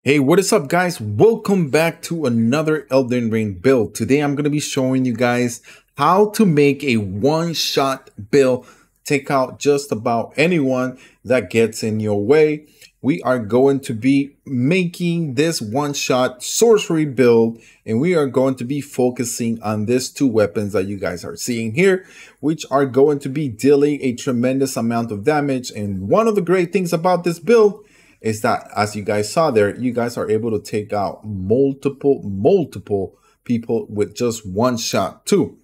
Hey, what is up guys? Welcome back to another Elden Ring build. Today I'm going to be showing you guys how to make a one-shot build, take out just about anyone that gets in your way. We are going to be making this one-shot sorcery build, and we are going to be focusing on these two weapons that you guys are seeing here, which are going to be dealing a tremendous amount of damage. And one of the great things about this build is that, as you guys saw there, you guys are able to take out multiple people with just one shot too.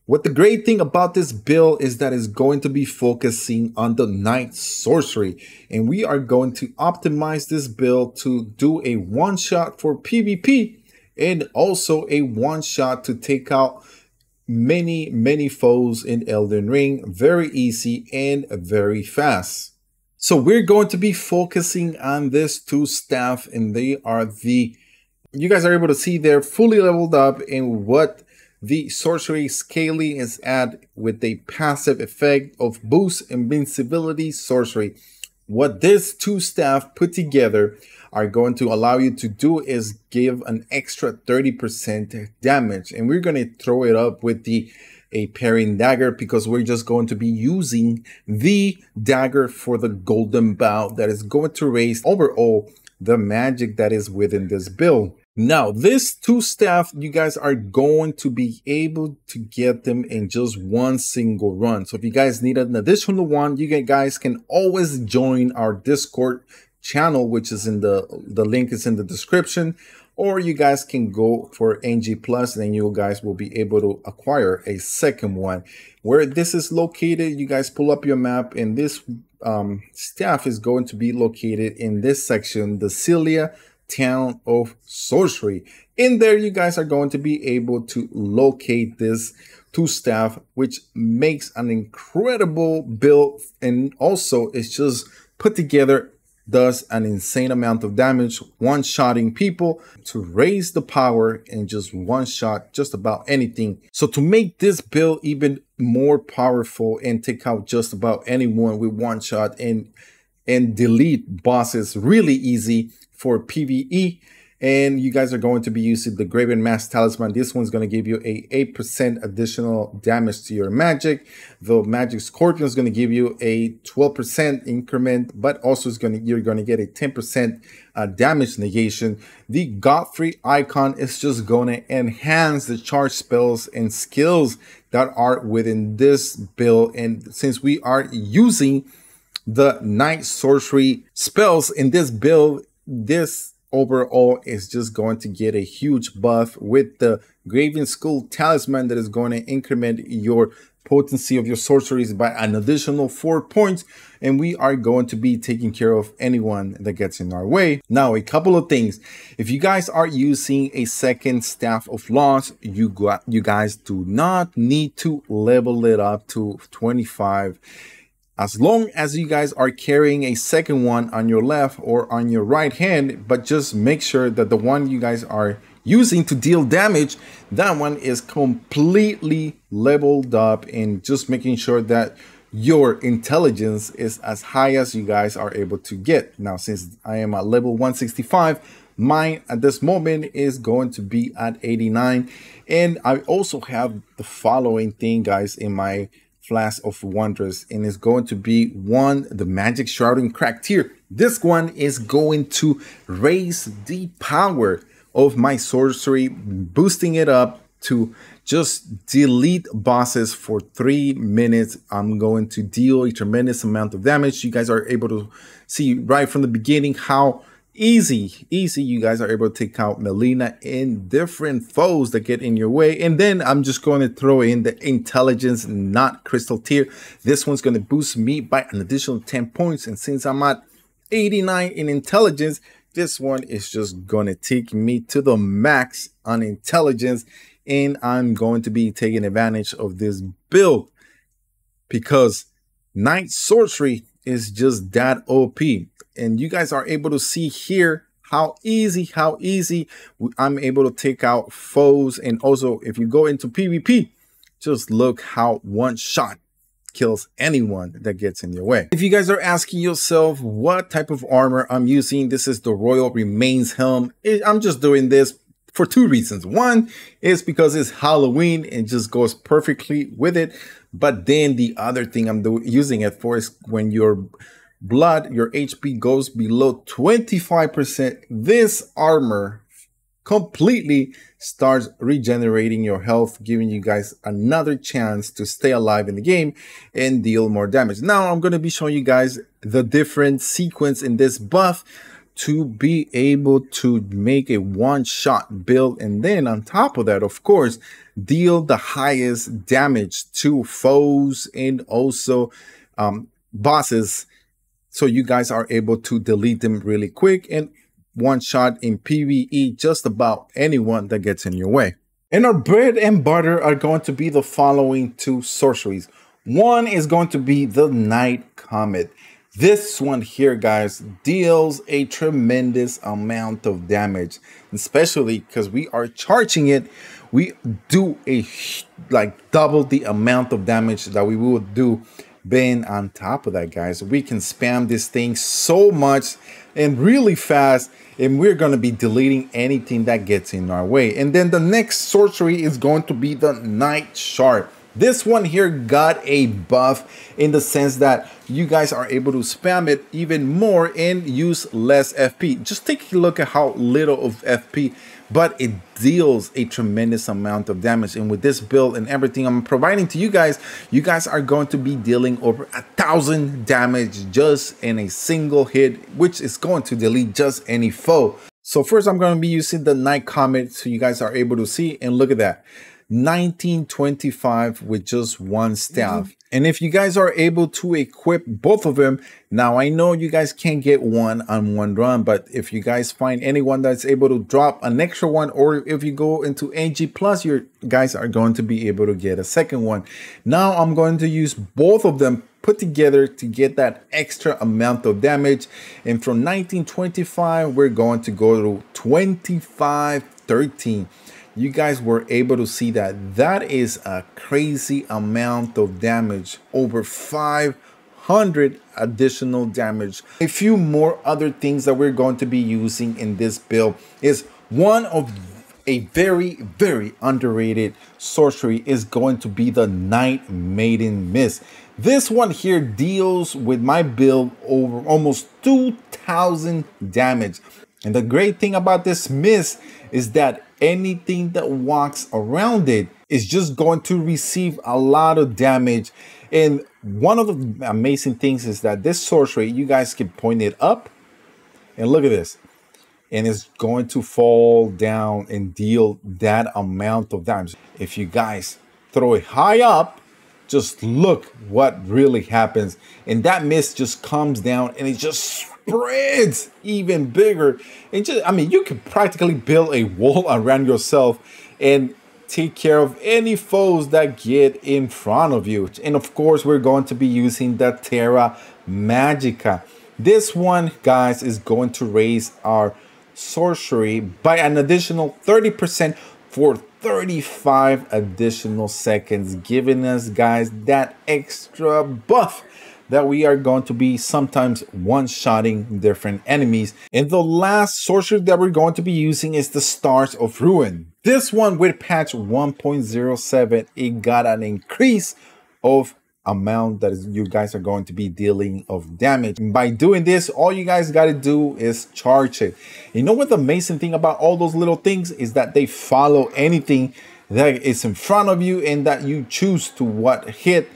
What the great thing about this build is that it's going to be focusing on the Night Sorcery, and we are going to optimize this build to do a one shot for PvP and also a one shot to take out many foes in Elden Ring very easy and very fast. So we're going to be focusing on this two staff, and they are you guys are able to see they're fully leveled up, and what the sorcery scaling is at with a passive effect of boost invincibility sorcery. What this two staff put together are going to allow you to do is give an extra 30% damage, and we're going to throw it up with a parrying dagger, because we're just going to be using the dagger for the golden bow that is going to raise overall the magic that is within this build. Now, this two staff, you guys are going to be able to get them in just one single run. So if you guys need an additional one, you guys can always join our Discord channel, which is in the link is in the description, or you guys can go for NG Plus, and you guys will be able to acquire a second one. Where this is located, you guys pull up your map, and this staff is going to be located in this section, the Celia Town of Sorcery. In there, you guys are going to be able to locate this two staff, which makes an incredible build, and also it's just put together, does an insane amount of damage, one-shotting people to raise the power and just one-shot just about anything. So to make this build even more powerful and take out just about anyone with one shot and delete bosses really easy for PvE, and you guys are going to be using the Graven Mask Talisman. This one's going to give you a 8% additional damage to your magic. The Magic Scorpion is going to give you a 12% increment, but also you're going to get a 10% damage negation. The Godfrey icon is just going to enhance the charge spells and skills that are within this build. And since we are using the Night Sorcery spells in this build, this overall is just going to get a huge buff with the Graven Skull Talisman that is going to increment your potency of your sorceries by an additional 4 points, and we are going to be taking care of anyone that gets in our way. Now, a couple of things. If you guys are using a second Staff of Loss, you guys do not need to level it up to 25. As long as you guys are carrying a second one on your left or on your right hand, but just make sure that the one you guys are using to deal damage, that one is completely leveled up, and just making sure that your intelligence is as high as you guys are able to get. Now, since I am at level 165, mine at this moment is going to be at 89. And I also have the following thing, guys, in my Flask of Wonders, and it's going to be the Magic Shrouding Crack tier. This one is going to raise the power of my sorcery, boosting it up to just delete bosses for 3 minutes. I'm going to deal a tremendous amount of damage. You guys are able to see right from the beginning how easy you guys are able to take out Melina and different foes that get in your way. And then I'm just going to throw in the intelligence, not crystal tier. This one's going to boost me by an additional 10 points, and since I'm at 89 in intelligence, this one is just going to take me to the max on intelligence, and I'm going to be taking advantage of this build because Night Sorcery is just that OP. And you guys are able to see here how easy I'm able to take out foes. And also, if you go into PvP, just look how one shot kills anyone that gets in your way. If you guys are asking yourself what type of armor I'm using, this is the Royal Remains helm. I'm just doing this for two reasons. One is because it's Halloween and just goes perfectly with it. But then the other thing I'm using it for is when your blood, your HP goes below 25%, this armor completely starts regenerating your health, giving you guys another chance to stay alive in the game and deal more damage. Now I'm going to be showing you guys the different sequence in this buff to be able to make a one-shot build, and then on top of that, of course, deal the highest damage to foes and also bosses, so you guys are able to delete them really quick and one shot in PVE just about anyone that gets in your way. And our bread and butter are going to be the following two sorceries. One is going to be the Night Comet. This one here, guys, deals a tremendous amount of damage, especially because we are charging it. We do like double the amount of damage that we would do. Then on top of that, guys, we can spam this thing so much and really fast, and we're going to be deleting anything that gets in our way. And then the next sorcery is going to be the Night Shard. This one here got a buff in the sense that you guys are able to spam it even more and use less FP. Just take a look at how little of FP, but it deals a tremendous amount of damage. And with this build and everything I'm providing to you guys are going to be dealing over 1,000 damage just in a single hit, which is going to delete just any foe. So first I'm going to be using the Night Comet so you guys are able to see, and look at that. 1925 with just one staff. And if you guys are able to equip both of them, now I know you guys can't get one on one run, but if you guys find anyone that's able to drop an extra one, or if you go into NG plus, your guys are going to be able to get a second one. Now I'm going to use both of them put together to get that extra amount of damage. And from 1925 we're going to go to 2513. You guys were able to see that that is a crazy amount of damage, over 500 additional damage. A few more other things that we're going to be using in this build is one of a very, very underrated sorcery is going to be the Night Maiden Mist. This one here deals with my build over almost 2,000 damage. And the great thing about this mist is that anything that walks around it is just going to receive a lot of damage. And one of the amazing things is that this sorcery, you guys can point it up and look at this, and it's going to fall down and deal that amount of damage. If you guys throw it high up, just look what really happens. And that mist just comes down and it just spreads even bigger. And just, I mean, you can practically build a wall around yourself and take care of any foes that get in front of you. And of course, we're going to be using the Terra Magica. This one, guys, is going to raise our sorcery by an additional 30% for 35 additional seconds, giving us, guys, that extra buff that we are going to be sometimes one-shotting different enemies. And the last sorcery that we're going to be using is the Stars of Ruin. This one, with patch 1.07, it got an increase of amount that you guys are going to be dealing of damage. And by doing this, all you guys got to do is charge it. You know what the amazing thing about all those little things is that they follow anything that is in front of you and that you choose to what hit.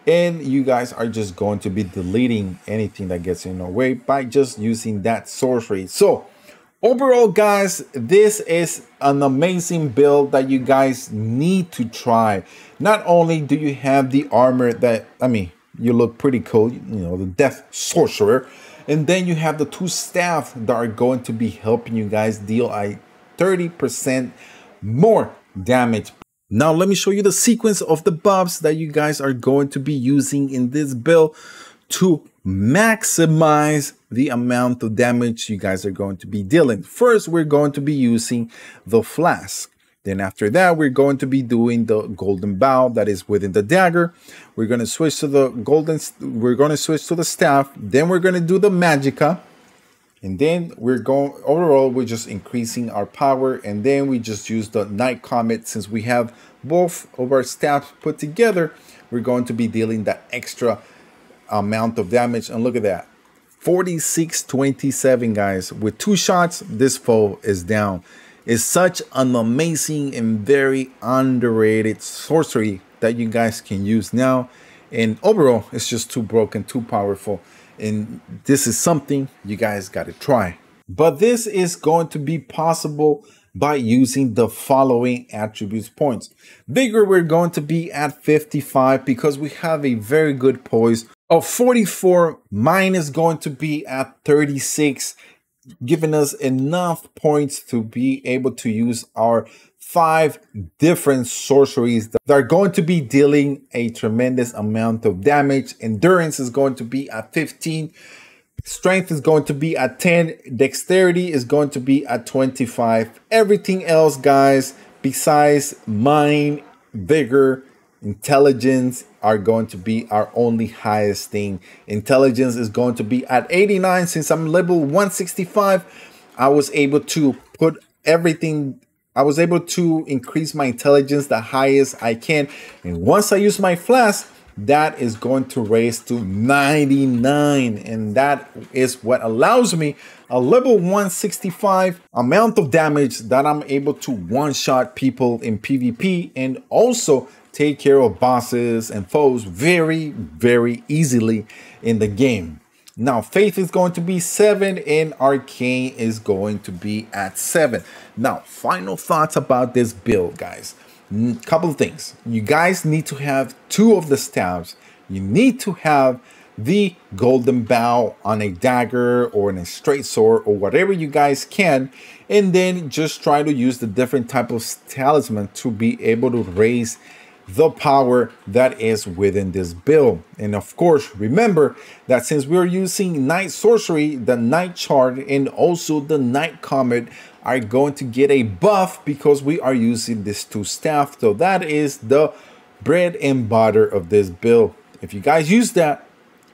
And you guys are just going to be deleting anything that gets in your way by just using that sorcery. So overall, guys, this is an amazing build that you guys need to try. Not only do you have the armor that, I mean, you look pretty cool, you know, the Death Sorcerer, and then you have the two staff that are going to be helping you guys deal a 30% more damage. Now let me show you the sequence of the buffs that you guys are going to be using in this build to maximize the amount of damage you guys are going to be dealing. First, we're going to be using the Flask. Then after that, we're going to be doing the golden bow that is within the dagger. We're going to switch to the we're going to switch to the staff. Then we're going to do the magica. And then overall, we're just increasing our power. And then we just use the Night Comet. Since we have both of our staffs put together, we're going to be dealing that extra amount of damage. And look at that. 4627, guys. With 2 shots, this foe is down. It's such an amazing and very underrated sorcery that you guys can use now. And overall, it's just too broken, too powerful. And this is something you guys got to try. But this is going to be possible by using the following attributes points. Vigor, we're going to be at 55 because we have a very good poise of 44. Mine is going to be at 36, giving us enough points to be able to use our 5 different sorceries that are going to be dealing a tremendous amount of damage. Endurance is going to be at 15. Strength is going to be at 10. Dexterity is going to be at 25. Everything else, guys, besides mind, vigor, intelligence, are going to be our only highest thing. Intelligence is going to be at 89. Since I'm level 165, I was able to put everything. I was able to increase my intelligence the highest I can. And once I use my flask, that is going to raise to 99. And that is what allows me a level 165 amount of damage that I'm able to one-shot people in PvP and also take care of bosses and foes very, very easily in the game. Now, Faith is going to be 7 and Arcane is going to be at 7. Now, final thoughts about this build, guys. Couple of things. You guys need to have 2 of the staves. You need to have the golden bow on a dagger or in a straight sword or whatever you guys can. And then just try to use the different type of talisman to be able to raise the power that is within this build. And of course, remember that since we're using Night Sorcery, the Night Chart and also the Night Comet are going to get a buff because we are using this 2 staff. So that is the bread and butter of this build. If you guys use that,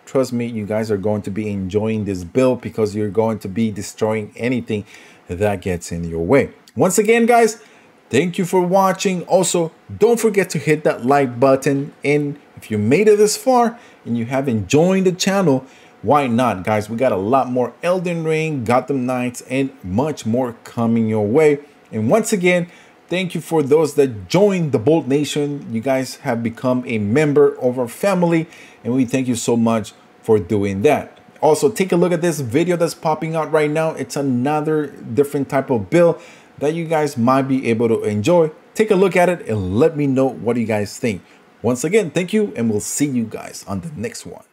trust me, you guys are going to be enjoying this build because you're going to be destroying anything that gets in your way. Once again, guys, thank you for watching. Also, don't forget to hit that like button. And if you made it this far and you have enjoyed the channel, why not, guys? We got a lot more Elden Ring, Gotham Knights, and much more coming your way. And once again, thank you for those that joined the Bolt Nation. You guys have become a member of our family, and we thank you so much for doing that. Also, take a look at this video that's popping out right now. It's another different type of build that you guys might be able to enjoy. Take a look at it and let me know what you guys think. Once again, thank you, and we'll see you guys on the next one.